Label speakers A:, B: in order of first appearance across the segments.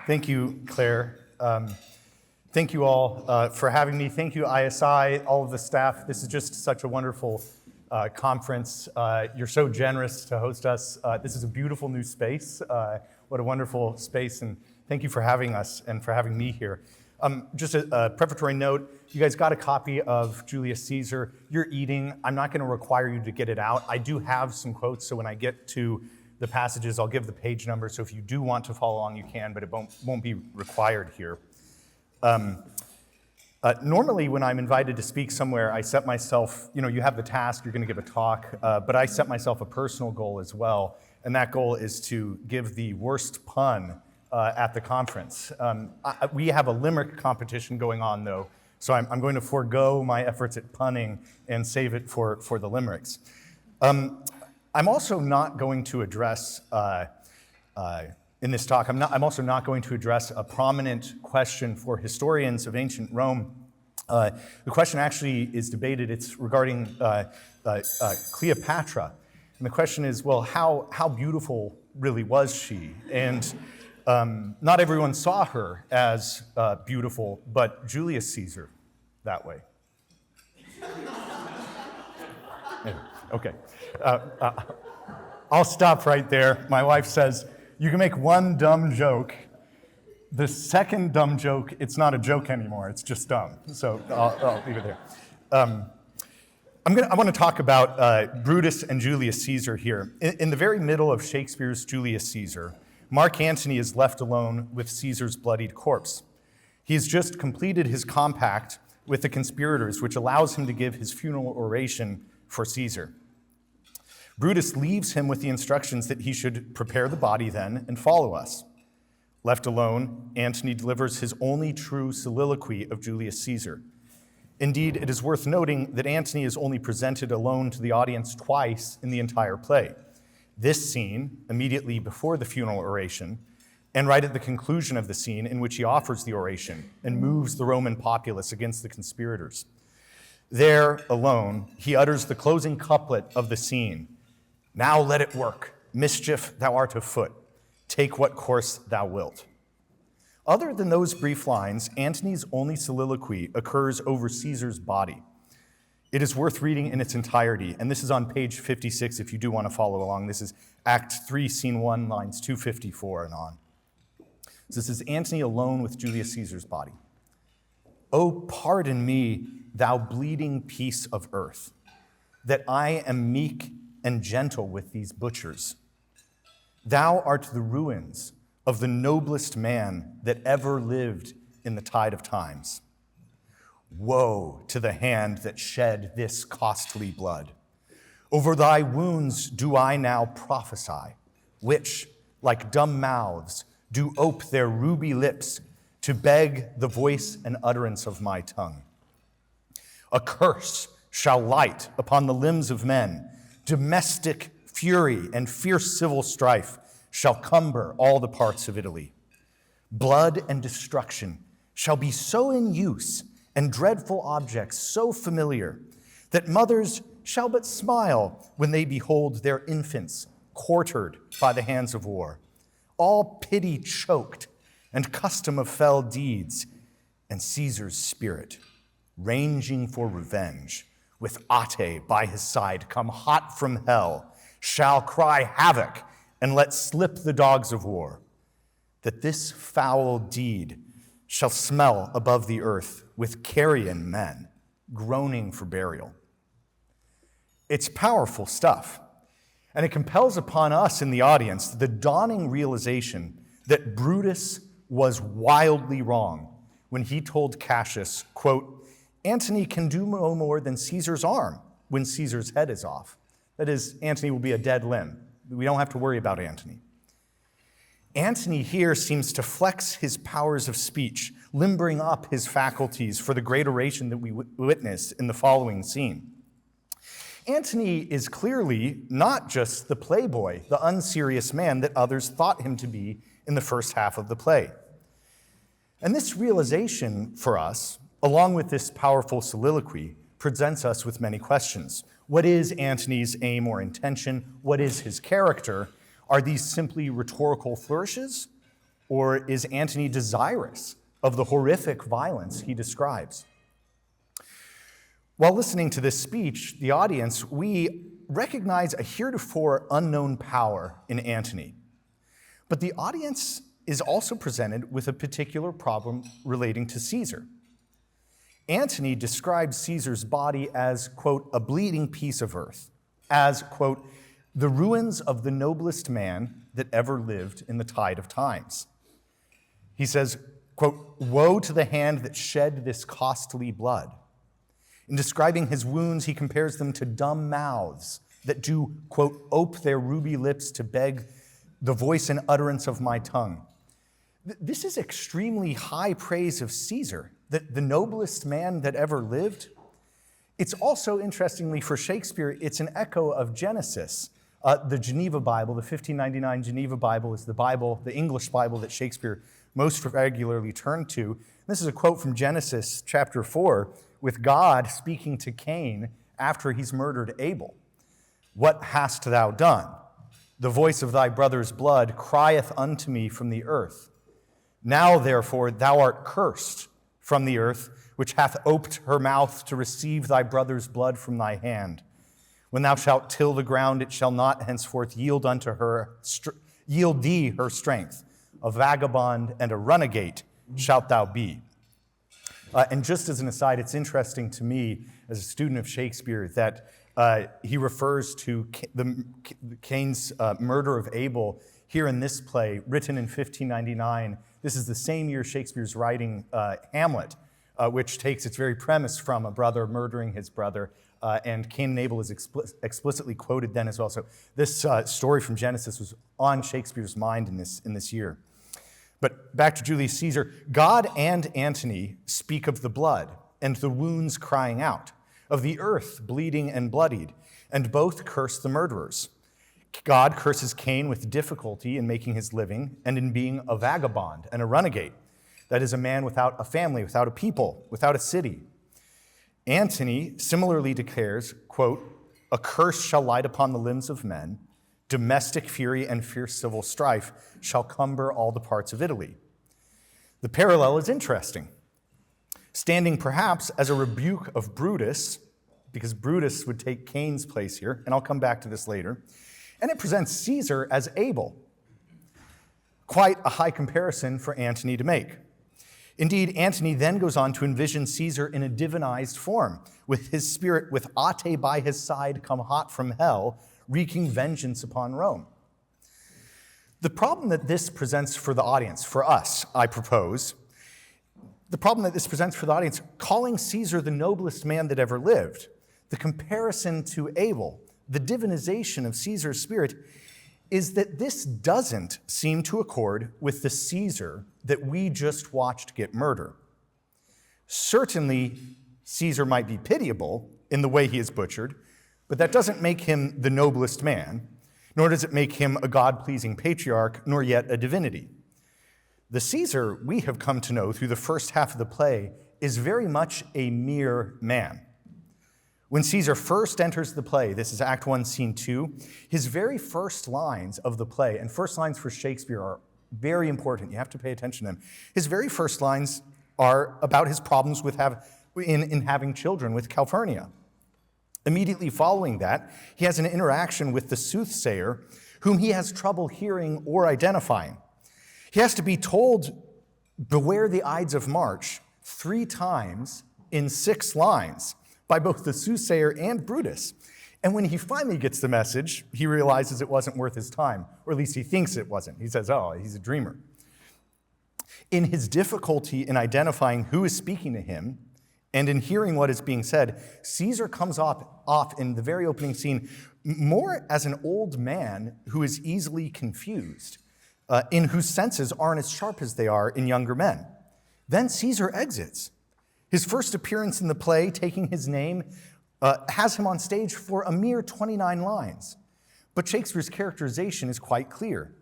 A: Thank you, Claire. Thank you all for having me. Thank you, ISI, all of the staff. This is just such a wonderful conference. You're so generous to host us. This is a beautiful new space. What a wonderful space, and thank you for having us and for having me here. Just a preparatory note, you guys got a copy of Julius Caesar. You're eating. I'm not going to require you to get it out. I do have some quotes, so when I get to the passages, I'll give the page number, so if you do want to follow along, you can, but it won't be required here. Normally, when I'm invited to speak somewhere, I set myself, you have the task, you're going to give a talk, but I set myself a personal goal as well, and that goal is to give the worst pun at the conference. We have a limerick competition going on, though, so I'm going to forego my efforts at punning and save it for the limericks. I'm also not going to address, in this talk, I'm also not going to address a prominent question for historians of ancient Rome. The question actually is debated. It's regarding Cleopatra. And the question is, well, how beautiful really was she? And not everyone saw her as beautiful, but Julius Caesar that way. Yeah, okay. I'll stop right there. My wife says, you can make one dumb joke. The second dumb joke, it's not a joke anymore, it's just dumb. So I'll leave it there. I want to talk about Brutus and Julius Caesar here. In the very middle of Shakespeare's Julius Caesar, Mark Antony is left alone with Caesar's bloodied corpse. He has just completed his compact with the conspirators, which allows him to give his funeral oration for Caesar. Brutus leaves him with the instructions that he should prepare the body then and follow us. Left alone, Antony delivers his only true soliloquy of Julius Caesar. Indeed, it is worth noting that Antony is only presented alone to the audience twice in the entire play. This scene, immediately before the funeral oration, and right at the conclusion of the scene in which he offers the oration and moves the Roman populace against the conspirators. There, alone, he utters the closing couplet of the scene. Now let it work. Mischief, thou art afoot. Take what course thou wilt. Other than those brief lines, Antony's only soliloquy occurs over Caesar's body. It is worth reading in its entirety, and this is on page 56 if you do want to follow along. This is Act 3, Scene 1, lines 254 and on. So this is Antony alone with Julius Caesar's body. Oh, pardon me, thou bleeding piece of earth, that I am meek and gentle with these butchers. Thou art the ruins of the noblest man that ever lived in the tide of times. Woe to the hand that shed this costly blood. Over thy wounds do I now prophesy, which, like dumb mouths, do ope their ruby lips to beg the voice and utterance of my tongue. A curse shall light upon the limbs of men. Domestic fury and fierce civil strife shall cumber all the parts of Italy. Blood and destruction shall be so in use, and dreadful objects so familiar, that mothers shall but smile when they behold their infants quartered by the hands of war. All pity choked, and custom of fell deeds, and Caesar's spirit, ranging for revenge, with Ate by his side, come hot from hell, shall cry havoc and let slip the dogs of war, that this foul deed shall smell above the earth with carrion men groaning for burial. It's powerful stuff, and it compels upon us in the audience the dawning realization that Brutus was wildly wrong when he told Cassius, quote, Antony can do no more than Caesar's arm when Caesar's head is off. That is, Antony will be a dead limb. We don't have to worry about Antony. Antony here seems to flex his powers of speech, limbering up his faculties for the great oration that we witness in the following scene. Antony is clearly not just the playboy, the unserious man that others thought him to be in the first half of the play. And this realization for us, along with this powerful soliloquy, presents us with many questions. What is Antony's aim or intention? What is his character? Are these simply rhetorical flourishes? Or is Antony desirous of the horrific violence he describes? While listening to this speech, the audience, we recognize a heretofore unknown power in Antony. But the audience is also presented with a particular problem relating to Caesar. Antony describes Caesar's body as, quote, a bleeding piece of earth, as, quote, the ruins of the noblest man that ever lived in the tide of times. He says, quote, woe to the hand that shed this costly blood. In describing his wounds, he compares them to dumb mouths that do, quote, ope their ruby lips to beg the voice and utterance of my tongue. This is extremely high praise of Caesar, the noblest man that ever lived. It's also, interestingly, for Shakespeare, it's an echo of Genesis. The Geneva Bible, the 1599 Geneva Bible, is the Bible, the English Bible that Shakespeare most regularly turned to. This is a quote from Genesis chapter 4, with God speaking to Cain after he's murdered Abel. What hast thou done? The voice of thy brother's blood crieth unto me from the earth. Now, therefore, thou art cursed from the earth, which hath oped her mouth to receive thy brother's blood from thy hand. When thou shalt till the ground, it shall not henceforth yield thee her strength. A vagabond and a runagate shalt thou be. And just as an aside, it's interesting to me as a student of Shakespeare that he refers to Cain's murder of Abel here in this play, written in 1599. This is the same year Shakespeare's writing Hamlet, which takes its very premise from a brother murdering his brother. And Cain and Abel is explicitly quoted then as well. So this story from Genesis was on Shakespeare's mind in this year. But back to Julius Caesar, God and Antony speak of the blood and the wounds crying out, of the earth bleeding and bloodied, and both curse the murderers. God curses Cain with difficulty in making his living and in being a vagabond and a runagate, that is, a man without a family, without a people, without a city. Antony similarly declares, quote, a curse shall light upon the limbs of men, domestic fury and fierce civil strife shall cumber all the parts of Italy. The parallel is interesting, standing perhaps as a rebuke of Brutus, because Brutus would take Cain's place here, and I'll come back to this later, and it presents Caesar as Abel. Quite a high comparison for Antony to make. Indeed, Antony then goes on to envision Caesar in a divinized form, with his spirit with Ate by his side come hot from hell, wreaking vengeance upon Rome. The problem that this presents for the audience, for us, I propose, the problem that this presents for the audience, calling Caesar the noblest man that ever lived, the comparison to Abel, the divinization of Caesar's spirit, is that this doesn't seem to accord with the Caesar that we just watched get murdered. Certainly, Caesar might be pitiable in the way he is butchered, but that doesn't make him the noblest man, nor does it make him a God-pleasing patriarch, nor yet a divinity. The Caesar we have come to know through the first half of the play is very much a mere man. When Caesar first enters the play, this is Act 1, Scene 2, his very first lines of the play, and first lines for Shakespeare are very important. You have to pay attention to them. His very first lines are about his problems with having children with Calphurnia. Immediately following that, he has an interaction with the soothsayer, whom he has trouble hearing or identifying. He has to be told, beware the Ides of March, 3 times in 6 lines by both the soothsayer and Brutus. And when he finally gets the message, he realizes it wasn't worth his time, or at least he thinks it wasn't. He says, oh, he's a dreamer. In his difficulty in identifying who is speaking to him, and in hearing what is being said, Caesar comes off in the very opening scene more as an old man who is easily confused, in whose senses aren't as sharp as they are in younger men. Then Caesar exits. His first appearance in the play, taking his name, has him on stage for a mere 29 lines. But Shakespeare's characterization is quite clear.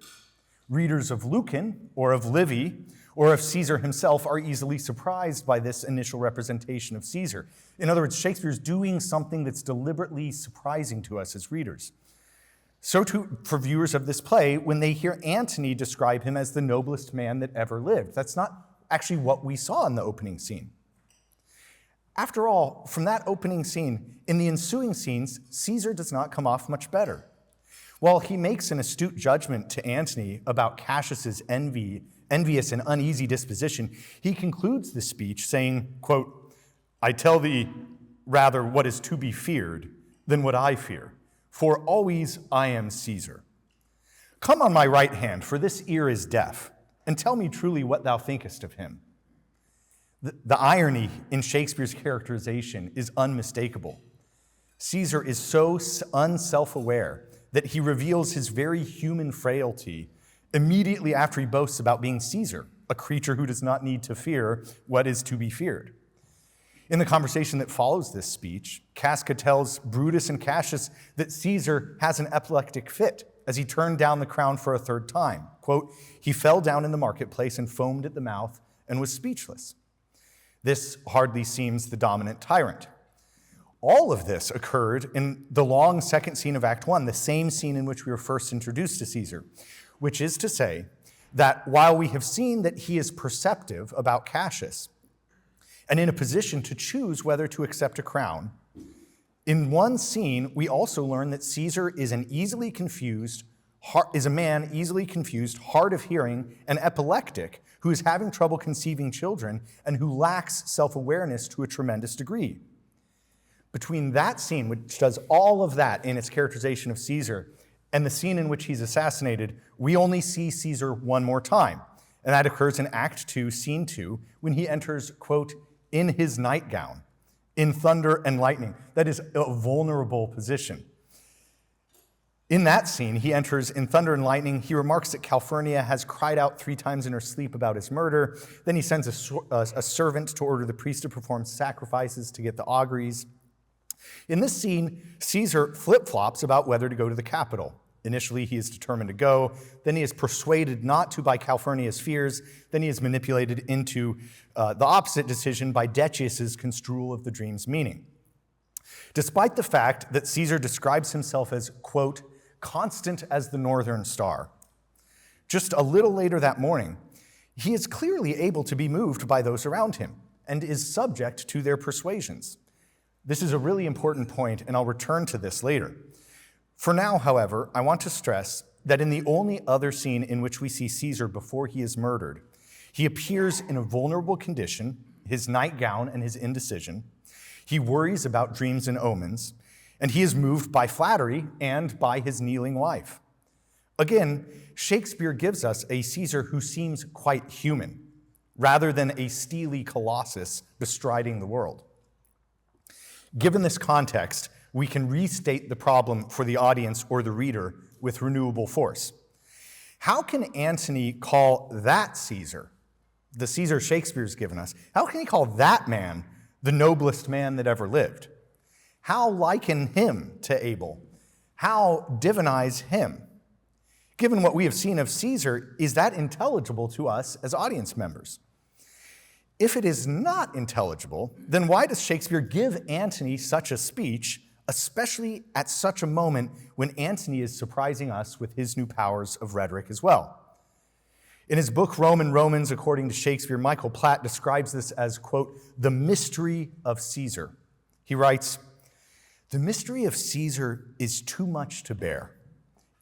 A: Readers of Lucan, or of Livy, or of Caesar himself are easily surprised by this initial representation of Caesar. In other words, Shakespeare's doing something that's deliberately surprising to us as readers. So too for viewers of this play when they hear Antony describe him as the noblest man that ever lived. That's not actually what we saw in the opening scene. After all, from that opening scene, in the ensuing scenes, Caesar does not come off much better. While he makes an astute judgment to Antony about Cassius's envious and uneasy disposition, he concludes the speech saying, quote, "I tell thee rather what is to be feared than what I fear, for always I am Caesar. Come on my right hand, for this ear is deaf, and tell me truly what thou thinkest of him." The irony in Shakespeare's characterization is unmistakable. Caesar is so unself-aware that he reveals his very human frailty immediately after he boasts about being Caesar, a creature who does not need to fear what is to be feared. In the conversation that follows this speech, Casca tells Brutus and Cassius that Caesar has an epileptic fit as he turned down the crown for a third time. Quote, "He fell down in the marketplace and foamed at the mouth and was speechless." This hardly seems the dominant tyrant. All of this occurred in the long second scene of Act 1, the same scene in which we were first introduced to Caesar, which is to say that while we have seen that he is perceptive about Cassius and in a position to choose whether to accept a crown, in one scene we also learn that Caesar is a man easily confused, hard of hearing, and epileptic, who is having trouble conceiving children and who lacks self-awareness to a tremendous degree. Between that scene, which does all of that in its characterization of Caesar, and the scene in which he's assassinated, we only see Caesar one more time. And that occurs in Act 2, Scene 2, when he enters, quote, "in his nightgown, in thunder and lightning." That is a vulnerable position. In that scene, he enters in thunder and lightning. He remarks that Calphurnia has cried out 3 times in her sleep about his murder. Then he sends a servant to order the priest to perform sacrifices to get the auguries. In this scene, Caesar flip-flops about whether to go to the Capitol. Initially, he is determined to go. Then he is persuaded not to by Calphurnia's fears. Then he is manipulated into the opposite decision by Decius's construal of the dream's meaning. Despite the fact that Caesar describes himself as, quote, "constant as the northern star," just a little later that morning, he is clearly able to be moved by those around him and is subject to their persuasions. This is a really important point, and I'll return to this later. For now, however, I want to stress that in the only other scene in which we see Caesar before he is murdered, he appears in a vulnerable condition, his nightgown and his indecision. He worries about dreams and omens, and he is moved by flattery and by his kneeling wife. Again, Shakespeare gives us a Caesar who seems quite human, rather than a steely colossus bestriding the world. Given this context, we can restate the problem for the audience or the reader with renewable force. How can Antony call that Caesar, the Caesar Shakespeare's given us, how can he call that man the noblest man that ever lived? How liken him to Abel? How divinize him? Given what we have seen of Caesar, is that intelligible to us as audience members? If it is not intelligible, then why does Shakespeare give Antony such a speech, especially at such a moment when Antony is surprising us with his new powers of rhetoric as well? In his book, Romans, according to Shakespeare, Michael Platt describes this as, quote, "the mystery of Caesar." He writes, "The mystery of Caesar is too much to bear.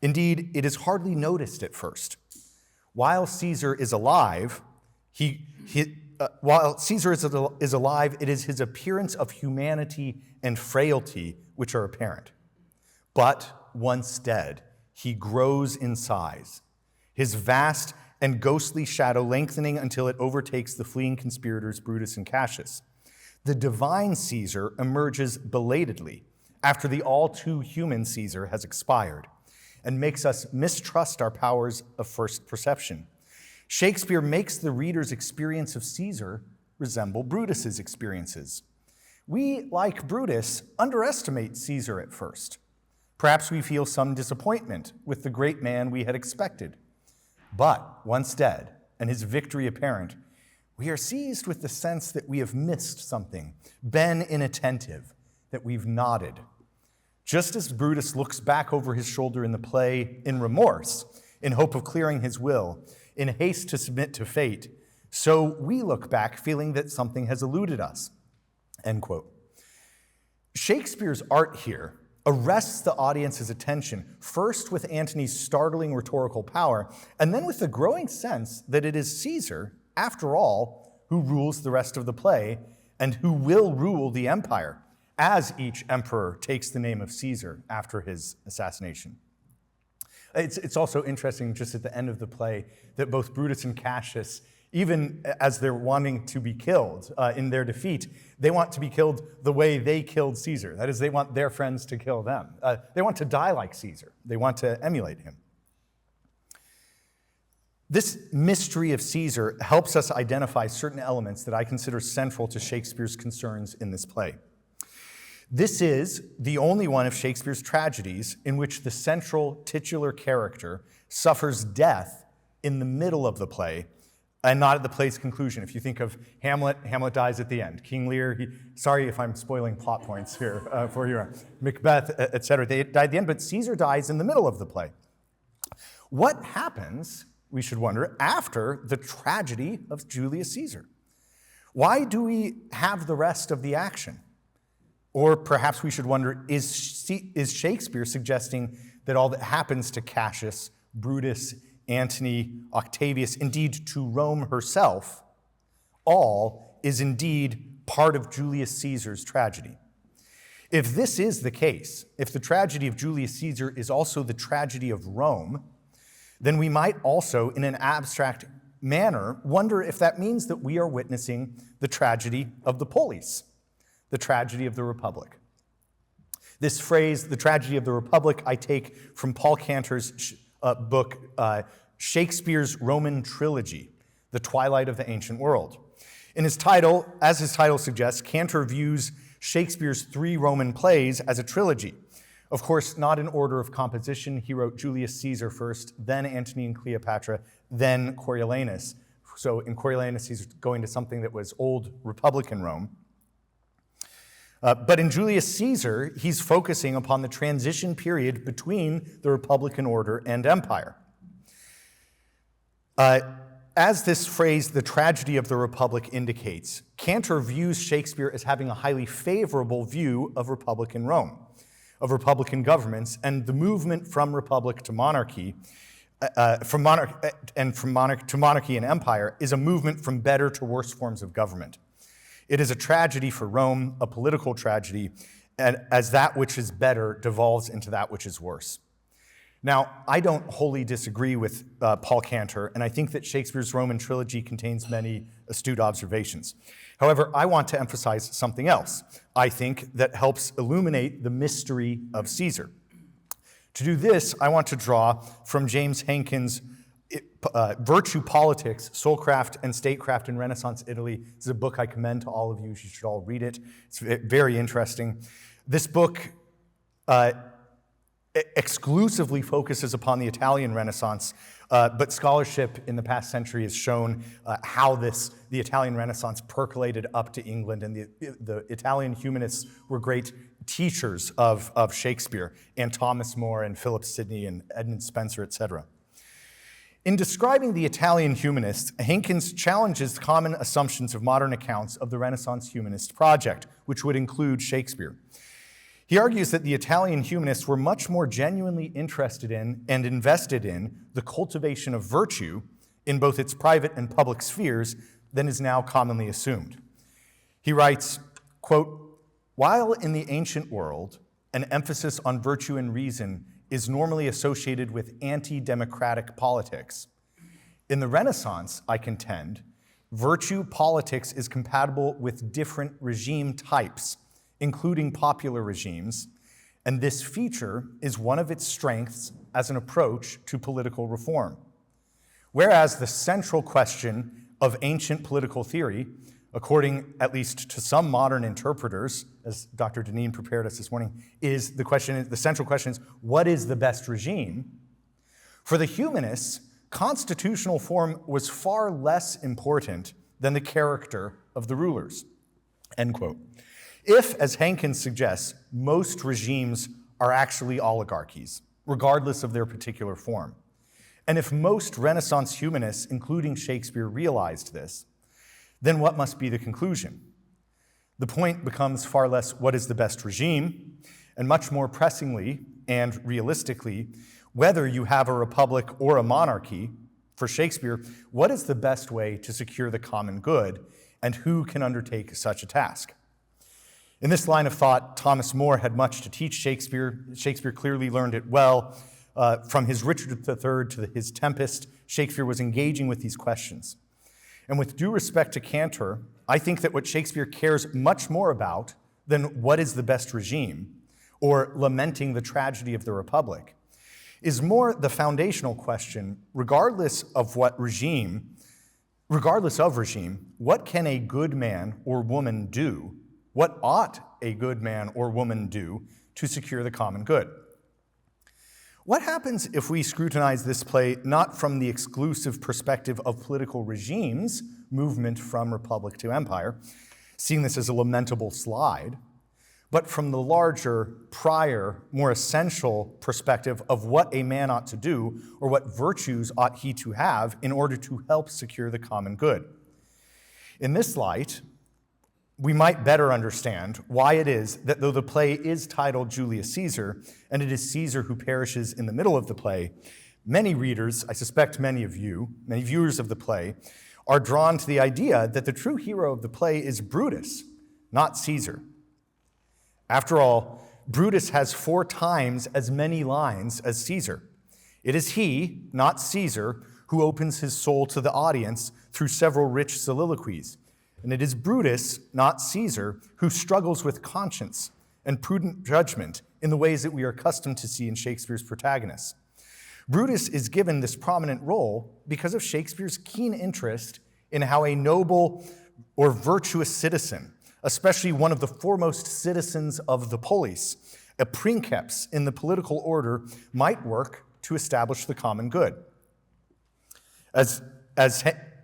A: Indeed, it is hardly noticed at first. While Caesar is alive, it is his appearance of humanity and frailty which are apparent. But once dead, he grows in size, his vast and ghostly shadow lengthening until it overtakes the fleeing conspirators Brutus and Cassius. The divine Caesar emerges belatedly after the all-too-human Caesar has expired and makes us mistrust our powers of first perception. Shakespeare makes the reader's experience of Caesar resemble Brutus's experiences. We, like Brutus, underestimate Caesar at first. Perhaps we feel some disappointment with the great man we had expected. But once dead and his victory apparent, we are seized with the sense that we have missed something, been inattentive, that we've nodded. Just as Brutus looks back over his shoulder in the play in remorse, in hope of clearing his will, in haste to submit to fate, so we look back feeling that something has eluded us, end quote. Shakespeare's art here arrests the audience's attention, first with Antony's startling rhetorical power, and then with the growing sense that it is Caesar, after all, who rules the rest of the play and who will rule the empire, as each emperor takes the name of Caesar after his assassination. It's also interesting just at the end of the play that both Brutus and Cassius, even as they're wanting to be killed in their defeat, they want to be killed the way they killed Caesar. That is, they want their friends to kill them. They want to die like Caesar. They want to emulate him. This mystery of Caesar helps us identify certain elements that I consider central to Shakespeare's concerns in this play. This is the only one of Shakespeare's tragedies in which the central titular character suffers death in the middle of the play and not at the play's conclusion. If you think of Hamlet, Hamlet dies at the end. King Lear, sorry if I'm spoiling plot points here for you. Macbeth, etc. They die at the end, but Caesar dies in the middle of the play. What happens, we should wonder, after the tragedy of Julius Caesar? Why do we have the rest of the action? Or perhaps we should wonder, is Shakespeare suggesting that all that happens to Cassius, Brutus, Antony, Octavius, indeed to Rome herself, all is indeed part of Julius Caesar's tragedy? If this is the case, if the tragedy of Julius Caesar is also the tragedy of Rome, then we might also, in an abstract manner, wonder if that means that we are witnessing the tragedy of the polis, the tragedy of the Republic. This phrase, the tragedy of the Republic, I take from Paul Cantor's book, Shakespeare's Roman Trilogy, The Twilight of the Ancient World. In his title, as his title suggests, Cantor views Shakespeare's 3 Roman plays as a trilogy. Of course, not in order of composition. He wrote Julius Caesar first, then Antony and Cleopatra, then Coriolanus. So in Coriolanus, he's going to something that was old Republican Rome. But in Julius Caesar, he's focusing upon the transition period between the Republican order and empire. As this phrase, the tragedy of the Republic, indicates, Cantor views Shakespeare as having a highly favorable view of Republican Rome, of Republican governments, and the movement from republic to monarchy, from monarchy and empire, is a movement from better to worse forms of government. It is a tragedy for Rome, a political tragedy, as that which is better devolves into that which is worse. Now, I don't wholly disagree with Paul Cantor, and I think that Shakespeare's Roman trilogy contains many astute observations. However, I want to emphasize something else, I think, that helps illuminate the mystery of Caesar. To do this, I want to draw from James Hankin's Virtue, Politics, Soulcraft, and Statecraft in Renaissance Italy. This is a book I commend to all of you. You should all read it. It's very interesting. This book exclusively focuses upon the Italian Renaissance, but scholarship in the past century has shown how the Italian Renaissance percolated up to England, and the Italian humanists were great teachers of Shakespeare, and Thomas More and Philip Sidney and Edmund Spenser, etc. In describing the Italian humanists, Hankins challenges common assumptions of modern accounts of the Renaissance humanist project, which would include Shakespeare. He argues that the Italian humanists were much more genuinely interested in and invested in the cultivation of virtue in both its private and public spheres than is now commonly assumed. He writes, quote, "While in the ancient world, an emphasis on virtue and reason is normally associated with anti-democratic politics, in the Renaissance, I contend, virtue politics is compatible with different regime types, including popular regimes, and this feature is one of its strengths as an approach to political reform. Whereas the central question of ancient political theory, according at least to some modern interpreters, as Dr. Deneen prepared us this morning, the central question is, what is the best regime? For the humanists, constitutional form was far less important than the character of the rulers," end quote. If, as Hankins suggests, most regimes are actually oligarchies, regardless of their particular form. And if most Renaissance humanists, including Shakespeare, realized this, then what must be the conclusion? The point becomes far less what is the best regime, and much more pressingly and realistically, whether you have a republic or a monarchy, for Shakespeare, what is the best way to secure the common good, and who can undertake such a task? In this line of thought, Thomas More had much to teach Shakespeare. Shakespeare clearly learned it well. From his Richard III to his Tempest, Shakespeare was engaging with these questions. And with due respect to Cantor, I think that what Shakespeare cares much more about than what is the best regime, or lamenting the tragedy of the Republic, is more the foundational question, regardless of regime, what can a good man or woman do? What ought a good man or woman do to secure the common good? What happens if we scrutinize this play not from the exclusive perspective of political regimes, movement from republic to empire, seeing this as a lamentable slide, but from the larger, prior, more essential perspective of what a man ought to do, or what virtues ought he to have in order to help secure the common good? In this light, we might better understand why it is that though the play is titled Julius Caesar, and it is Caesar who perishes in the middle of the play, many readers, I suspect many of you, many viewers of the play, are drawn to the idea that the true hero of the play is Brutus, not Caesar. After all, Brutus has 4 times as many lines as Caesar. It is he, not Caesar, who opens his soul to the audience through several rich soliloquies. And it is Brutus, not Caesar, who struggles with conscience and prudent judgment in the ways that we are accustomed to see in Shakespeare's protagonists. Brutus is given this prominent role because of Shakespeare's keen interest in how a noble or virtuous citizen, especially one of the foremost citizens of the polis, a princeps in the political order, might work to establish the common good. As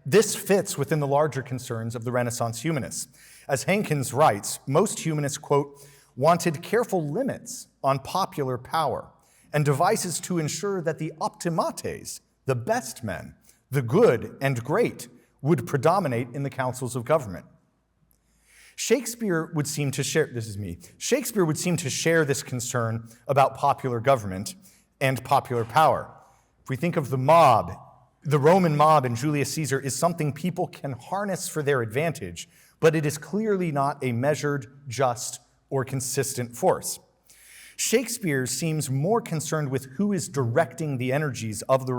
A: this fits within the larger concerns of the Renaissance humanists. As Hankins writes, most humanists, quote, wanted careful limits on popular power and devices to ensure that the optimates, the best men, the good and great, would predominate in the councils of government. Shakespeare would seem to share this concern about popular government and popular power. If we think of the mob, the Roman mob in Julius Caesar is something people can harness for their advantage, but it is clearly not a measured, just, or consistent force. Shakespeare seems more concerned with who is directing the energies of the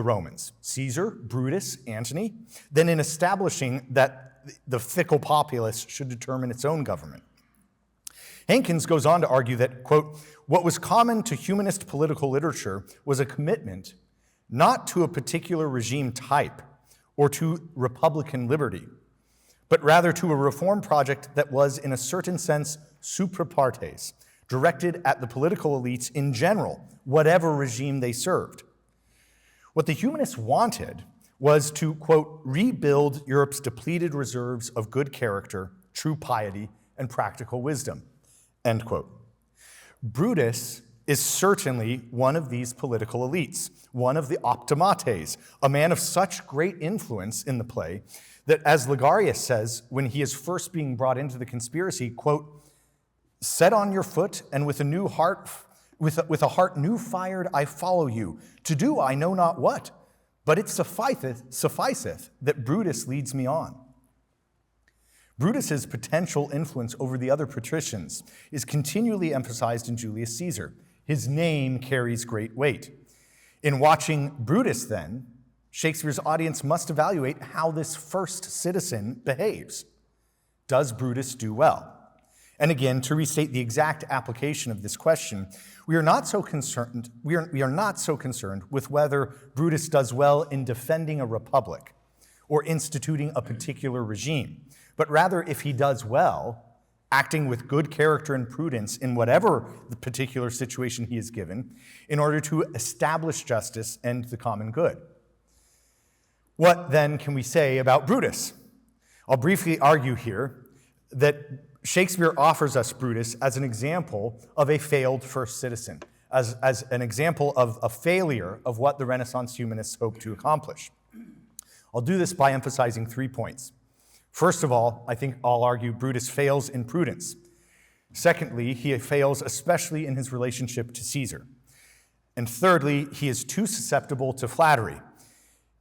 A: Romans, Caesar, Brutus, Antony, than in establishing that the fickle populace should determine its own government. Hankins goes on to argue that, quote, what was common to humanist political literature was a commitment not to a particular regime type or to republican liberty, but rather to a reform project that was, in a certain sense, supra partes, directed at the political elites in general, whatever regime they served. What the humanists wanted was to, quote, rebuild Europe's depleted reserves of good character, true piety, and practical wisdom, end quote. Brutus is certainly one of these political elites, one of the optimates, a man of such great influence in the play that, as Ligarius says when he is first being brought into the conspiracy, quote, set on your foot and with a heart new fired I follow you, to do I know not what, but it sufficeth that Brutus leads me on. Brutus's potential influence over the other patricians is continually emphasized in Julius Caesar. His name carries great weight. In watching Brutus, then, Shakespeare's audience must evaluate how this first citizen behaves. Does Brutus do well? And again, to restate the exact application of this question, we are not so concerned with whether Brutus does well in defending a republic or instituting a particular regime, but rather if he does well, acting with good character and prudence in whatever the particular situation he is given, in order to establish justice and the common good. What then can we say about Brutus? I'll briefly argue here that Shakespeare offers us Brutus as an example of a failed first citizen, as an example of a failure of what the Renaissance humanists hoped to accomplish. I'll do this by emphasizing 3 points. First of all, I think I'll argue Brutus fails in prudence. Secondly, he fails especially in his relationship to Caesar. And thirdly, he is too susceptible to flattery.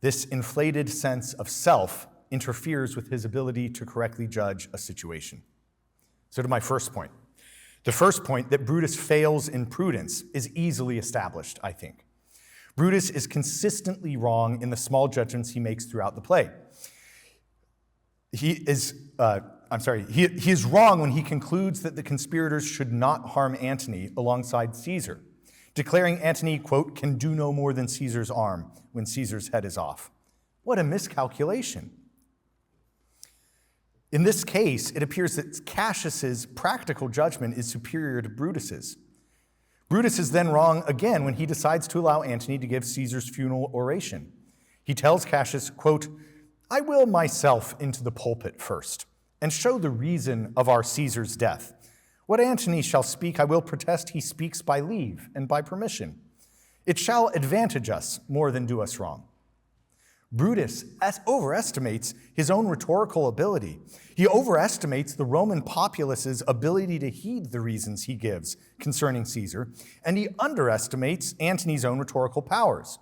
A: This inflated sense of self interferes with his ability to correctly judge a situation. So to my first point. The first point, that Brutus fails in prudence, is easily established, I think. Brutus is consistently wrong in the small judgments he makes throughout the play. He is wrong when he concludes that the conspirators should not harm Antony alongside Caesar, declaring Antony, quote, can do no more than Caesar's arm when Caesar's head is off. What a miscalculation. In this case, it appears that Cassius's practical judgment is superior to Brutus's. Brutus is then wrong again when he decides to allow Antony to give Caesar's funeral oration. He tells Cassius, quote, I will myself into the pulpit first, and show the reason of our Caesar's death. What Antony shall speak, I will protest he speaks by leave and by permission. It shall advantage us more than do us wrong. Brutus overestimates his own rhetorical ability. He overestimates the Roman populace's ability to heed the reasons he gives concerning Caesar, and he underestimates Antony's own rhetorical powers.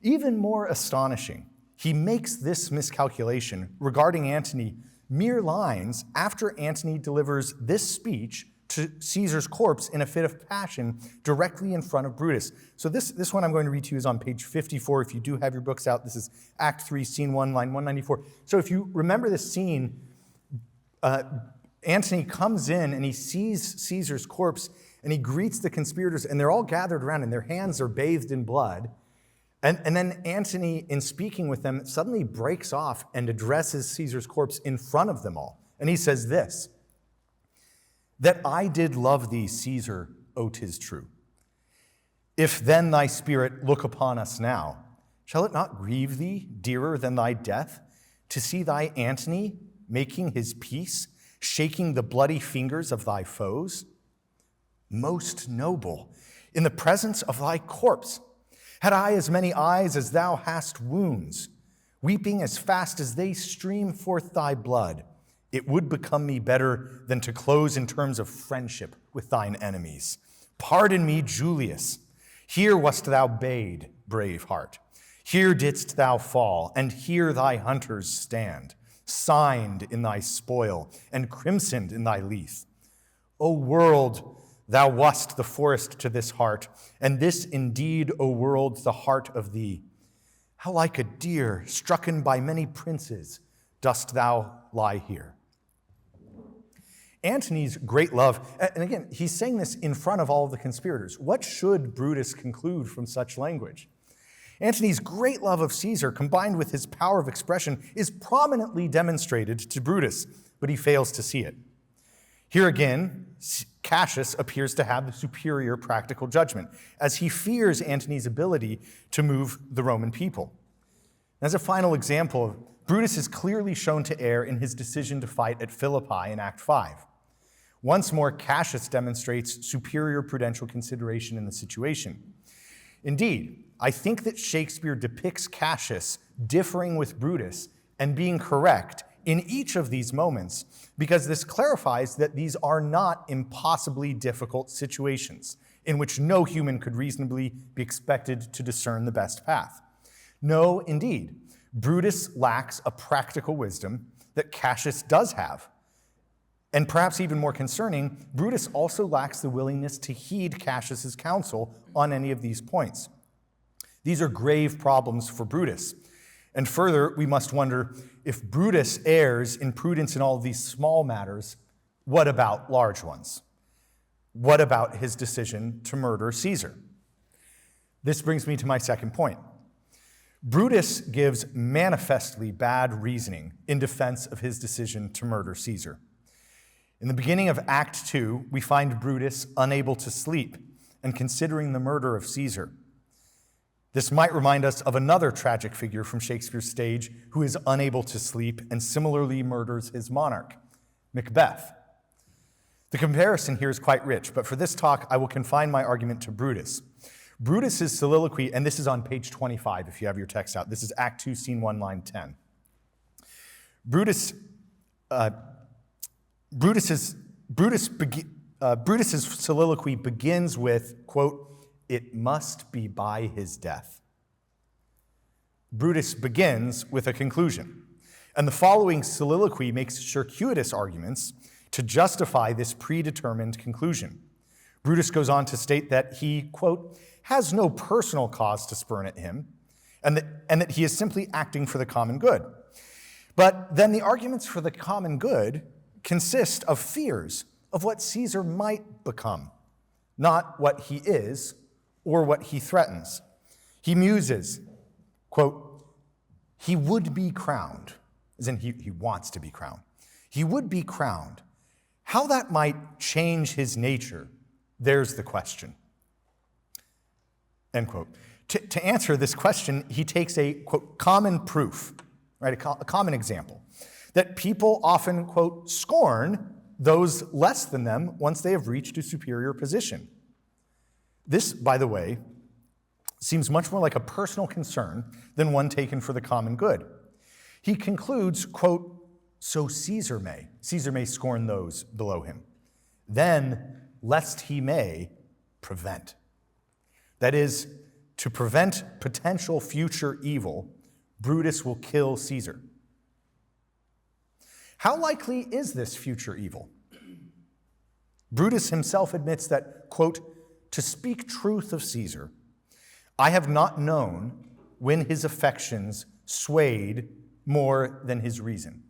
A: Even more astonishing, he makes this miscalculation regarding Antony mere lines after Antony delivers this speech to Caesar's corpse in a fit of passion directly in front of Brutus. So this one I'm going to read to you is on page 54. If you do have your books out, this is Act 3, Scene 1, line 194. So if you remember this scene, Antony comes in and he sees Caesar's corpse and he greets the conspirators, and they're all gathered around and their hands are bathed in blood. And then Antony, in speaking with them, suddenly breaks off and addresses Caesar's corpse in front of them all. And he says this, that I did love thee, Caesar, O 'tis true. If then thy spirit look upon us now, shall it not grieve thee dearer than thy death, to see thy Antony making his peace, shaking the bloody fingers of thy foes? Most noble, in the presence of thy corpse, had I as many eyes as thou hast wounds, weeping as fast as they stream forth thy blood, it would become me better than to close in terms of friendship with thine enemies. Pardon me, Julius. Here wast thou bade, brave heart. Here didst thou fall, and here thy hunters stand, signed in thy spoil and crimsoned in thy lethe. O world, thou wast the forest to this heart, and this indeed, O world, the heart of thee. How like a deer strucken by many princes dost thou lie here. Antony's great love, and again, he's saying this in front of all of the conspirators. What should Brutus conclude from such language? Antony's great love of Caesar, combined with his power of expression, is prominently demonstrated to Brutus, but he fails to see it. Here again, Cassius appears to have the superior practical judgment, as he fears Antony's ability to move the Roman people. As a final example, Brutus is clearly shown to err in his decision to fight at Philippi in Act 5. Once more, Cassius demonstrates superior prudential consideration in the situation. Indeed, I think that Shakespeare depicts Cassius differing with Brutus and being correct in each of these moments, because this clarifies that these are not impossibly difficult situations in which no human could reasonably be expected to discern the best path. No, indeed, Brutus lacks a practical wisdom that Cassius does have. And perhaps even more concerning, Brutus also lacks the willingness to heed Cassius's counsel on any of these points. These are grave problems for Brutus. And further, we must wonder, if Brutus errs in prudence in all of these small matters, what about large ones? What about his decision to murder Caesar? This brings me to my second point. Brutus gives manifestly bad reasoning in defense of his decision to murder Caesar. In the beginning of Act 2, we find Brutus unable to sleep and considering the murder of Caesar. This might remind us of another tragic figure from Shakespeare's stage who is unable to sleep and similarly murders his monarch, Macbeth. The comparison here is quite rich, but for this talk, I will confine my argument to Brutus. Brutus's soliloquy, and this is on page 25 if you have your text out. This is Act 2, Scene 1, line 10. Brutus's soliloquy begins with, quote, "It must be by his death." Brutus begins with a conclusion, and the following soliloquy makes circuitous arguments to justify this predetermined conclusion. Brutus goes on to state that he, quote, "has no personal cause to spurn at him, and that he is simply acting for the common good." But then the arguments for the common good consist of fears of what Caesar might become, not what he is or what he threatens. He muses, quote, "He would be crowned," as in he wants to be crowned. "He would be crowned. How that might change his nature, there's the question." End quote. To answer this question, he takes a, quote, common proof, right, a common example, that people often, quote, scorn those less than them once they have reached a superior position. This, by the way, seems much more like a personal concern than one taken for the common good. He concludes, quote, "So Caesar may scorn those below him. Then, lest he may prevent." That is, to prevent potential future evil, Brutus will kill Caesar. How likely is this future evil? Brutus himself admits that, quote, "To speak truth of Caesar, I have not known when his affections swayed more than his reason."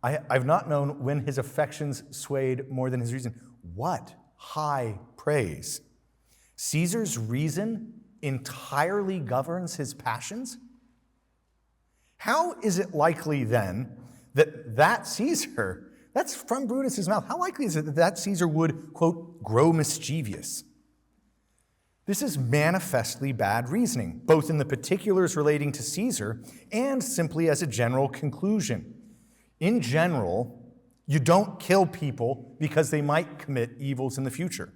A: I've not known when his affections swayed more than his reason. What high praise! Caesar's reason entirely governs his passions? How is it likely then that Caesar, that's from Brutus's mouth, how likely is it that Caesar would, quote, "grow mischievous"? This is manifestly bad reasoning, both in the particulars relating to Caesar and simply as a general conclusion. In general, you don't kill people because they might commit evils in the future.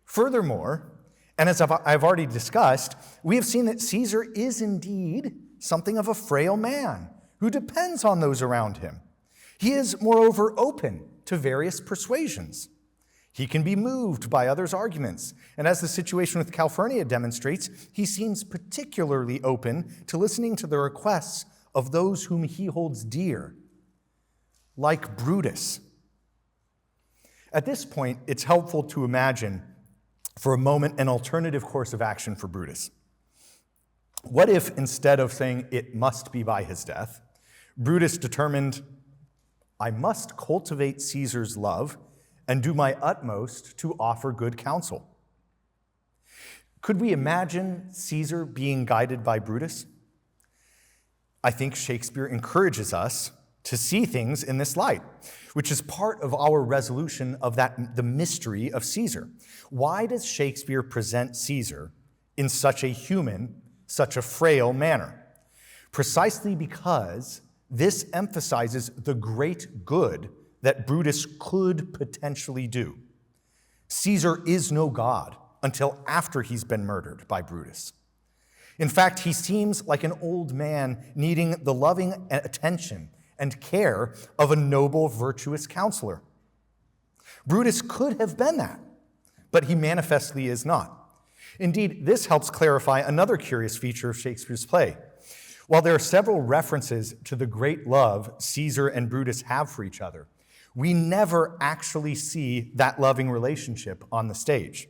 A: Furthermore, and as I've already discussed, we have seen that Caesar is indeed something of a frail man who depends on those around him. He is, moreover, open to various persuasions. He can be moved by others' arguments, and as the situation with Calphurnia demonstrates, he seems particularly open to listening to the requests of those whom he holds dear, like Brutus. At this point, it's helpful to imagine for a moment an alternative course of action for Brutus. What if, instead of saying it must be by his death, Brutus determined, "I must cultivate Caesar's love and do my utmost to offer good counsel"? Could we imagine Caesar being guided by Brutus? I think Shakespeare encourages us to see things in this light, which is part of our resolution of the mystery of Caesar. Why does Shakespeare present Caesar in such a human, such a frail manner? Precisely because this emphasizes the great good that Brutus could potentially do. Caesar is no god until after he's been murdered by Brutus. In fact, he seems like an old man needing the loving attention and care of a noble, virtuous counselor. Brutus could have been that, but he manifestly is not. Indeed, this helps clarify another curious feature of Shakespeare's play. While there are several references to the great love Caesar and Brutus have for each other, we never actually see that loving relationship on the stage.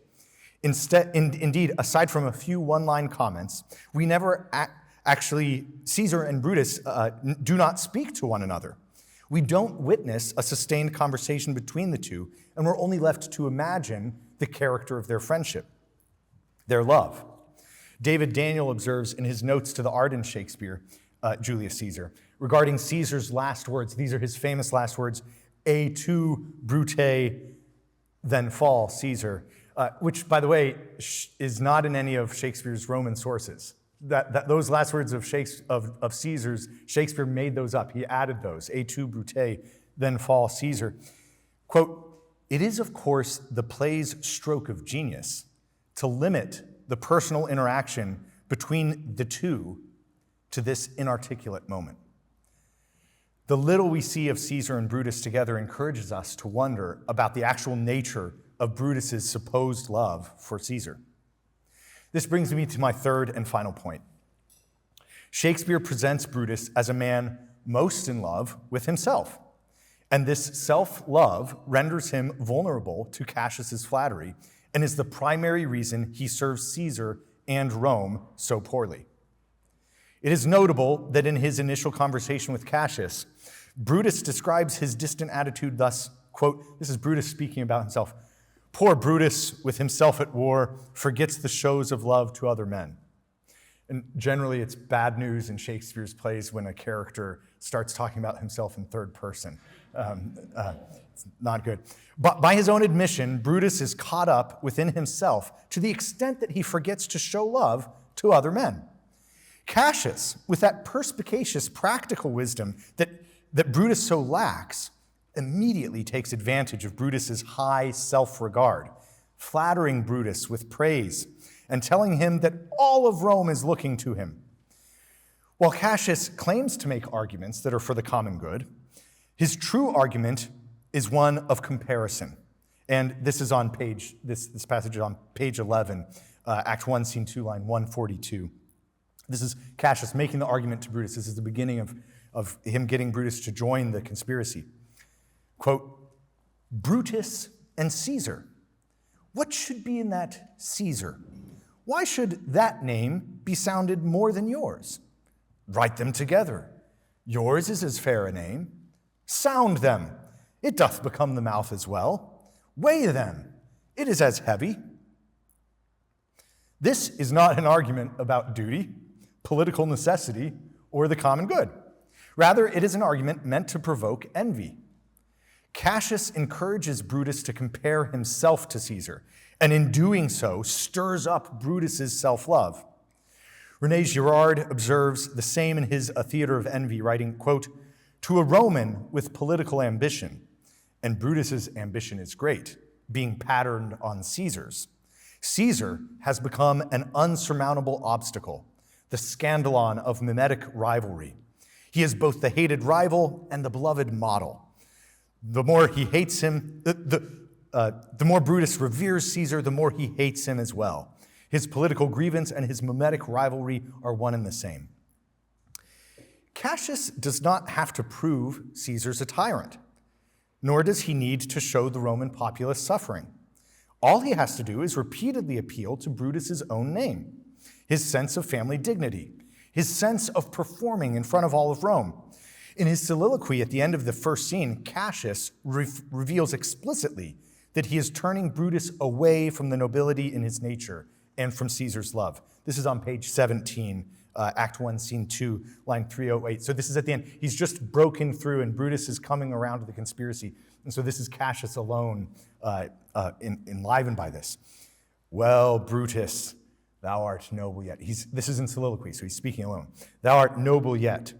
A: Indeed, aside from a few one-line comments, we never actually, Caesar and Brutus do not speak to one another. We don't witness a sustained conversation between the two, and we're only left to imagine the character of their friendship, their love. David Daniel observes in his notes to the Arden Shakespeare, Julius Caesar, regarding Caesar's last words, these are his famous last words, "Et tu, Brute, then fall, Caesar," which, by the way, is not in any of Shakespeare's Roman sources. Those last words of Caesar's, Shakespeare made those up. He added those, "Et tu, Brute, then fall Caesar. Quote, "It is, of course, the play's stroke of genius to limit the personal interaction between the two to this inarticulate moment. The little we see of Caesar and Brutus together encourages us to wonder about the actual nature of Brutus's supposed love for Caesar." This brings me to my third and final point. Shakespeare presents Brutus as a man most in love with himself, and this self-love renders him vulnerable to Cassius's flattery and is the primary reason he serves Caesar and Rome so poorly. It is notable that in his initial conversation with Cassius, Brutus describes his distant attitude thus, quote, this is Brutus speaking about himself, "Poor Brutus, with himself at war, forgets the shows of love to other men." And generally, it's bad news in Shakespeare's plays when a character starts talking about himself in third person. It's not good. But by his own admission, Brutus is caught up within himself to the extent that he forgets to show love to other men. Cassius, with that perspicacious practical wisdom that Brutus so lacks, immediately takes advantage of Brutus's high self-regard, flattering Brutus with praise and telling him that all of Rome is looking to him. While Cassius claims to make arguments that are for the common good, his true argument is one of comparison. And this is on this passage is on page 11, Act 1, Scene 2, line 142. This is Cassius making the argument to Brutus. This is the beginning of him getting Brutus to join the conspiracy. Quote, "Brutus and Caesar. What should be in that Caesar? Why should that name be sounded more than yours? Write them together. Yours is as fair a name. Sound them. It doth become the mouth as well. Weigh them. It is as heavy." This is not an argument about duty, political necessity, or the common good. Rather, it is an argument meant to provoke envy. Cassius encourages Brutus to compare himself to Caesar, and in doing so, stirs up Brutus's self-love. René Girard observes the same in his A Theater of Envy, writing, quote, "To a Roman with political ambition, and Brutus's ambition is great, being patterned on Caesar's, Caesar has become an unsurmountable obstacle, the scandalon of mimetic rivalry. He is both the hated rival and the beloved model. The more he hates him, the more Brutus reveres Caesar, the more he hates him as well. His political grievance and his mimetic rivalry are one and the same." Cassius does not have to prove Caesar's a tyrant, nor does he need to show the Roman populace suffering. All he has to do is repeatedly appeal to Brutus's own name, his sense of family dignity, his sense of performing in front of all of Rome. In his soliloquy at the end of the first scene, Cassius reveals explicitly that he is turning Brutus away from the nobility in his nature and from Caesar's love. This is on page 17, Act 1, Scene 2, line 308. So this is at the end. He's just broken through, and Brutus is coming around to the conspiracy. And so this is Cassius alone, enlivened by this. "Well, Brutus, thou art noble yet." This is in soliloquy, so he's speaking alone. "Thou art noble yet.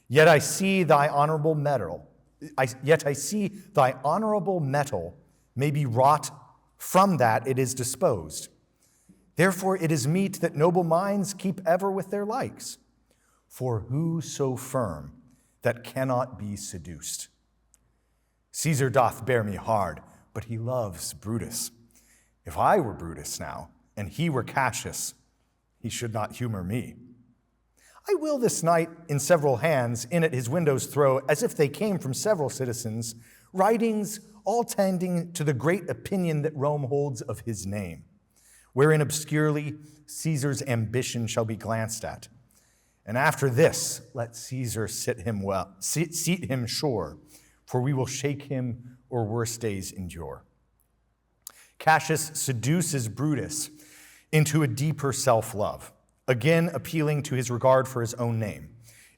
A: Yet I see thy honorable metal. Yet I see thy honorable metal may be wrought from that it is disposed. Therefore it is meet that noble minds keep ever with their likes. For who so firm that cannot be seduced? Caesar doth bear me hard, but he loves Brutus. If I were Brutus now, and he were Cassius, he should not humor me. I will this night in several hands in at his windows throw, as if they came from several citizens, writings all tending to the great opinion that Rome holds of his name, wherein obscurely Caesar's ambition shall be glanced at. And after this, let Caesar seat him sure, for we will shake him or worse days endure." Cassius seduces Brutus into a deeper self-love, again appealing to his regard for his own name.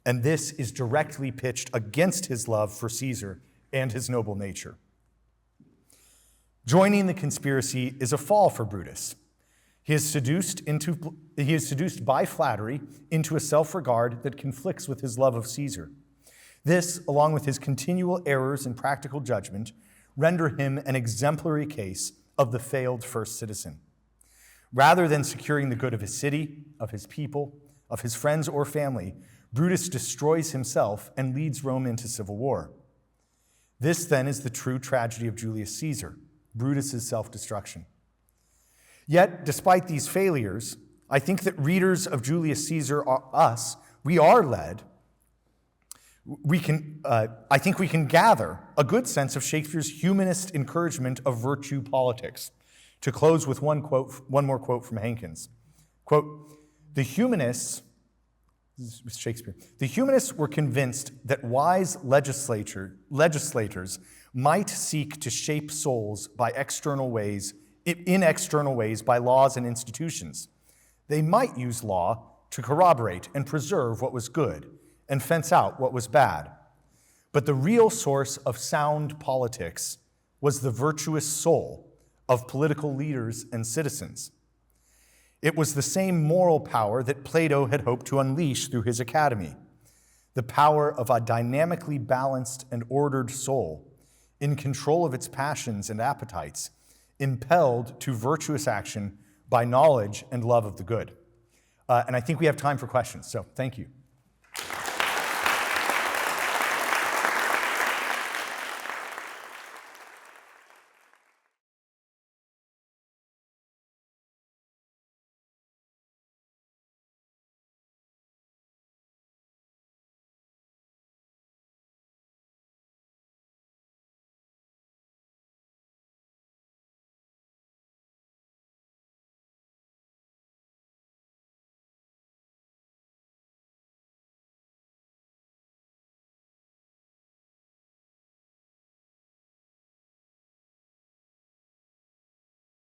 A: And this is directly pitched against his love for Caesar and his noble nature. Joining the conspiracy is a fall for Brutus. He is seduced by flattery into a self-regard that conflicts with his love of Caesar. This, along with his continual errors in practical judgment, render him an exemplary case of the failed first citizen. Rather than securing the good of his city, of his people, of his friends or family, Brutus destroys himself and leads Rome into civil war. This, then, is the true tragedy of Julius Caesar, Brutus's self-destruction. Yet, despite these failures, I think that readers of Julius Caesar, we are led. I think we can gather a good sense of Shakespeare's humanist encouragement of virtue politics. To close with one more quote from Hankins. Quote, "The humanists," this is Shakespeare, "the humanists were convinced that wise legislators might seek to shape souls by in external ways by laws and institutions. They might use law to corroborate and preserve what was good and fence out what was bad. But the real source of sound politics was the virtuous soul of political leaders and citizens. It was the same moral power that Plato had hoped to unleash through his academy, the power of a dynamically balanced and ordered soul, in control of its passions and appetites, impelled to virtuous action by knowledge and love of the good." And I think we have time for questions, so thank you.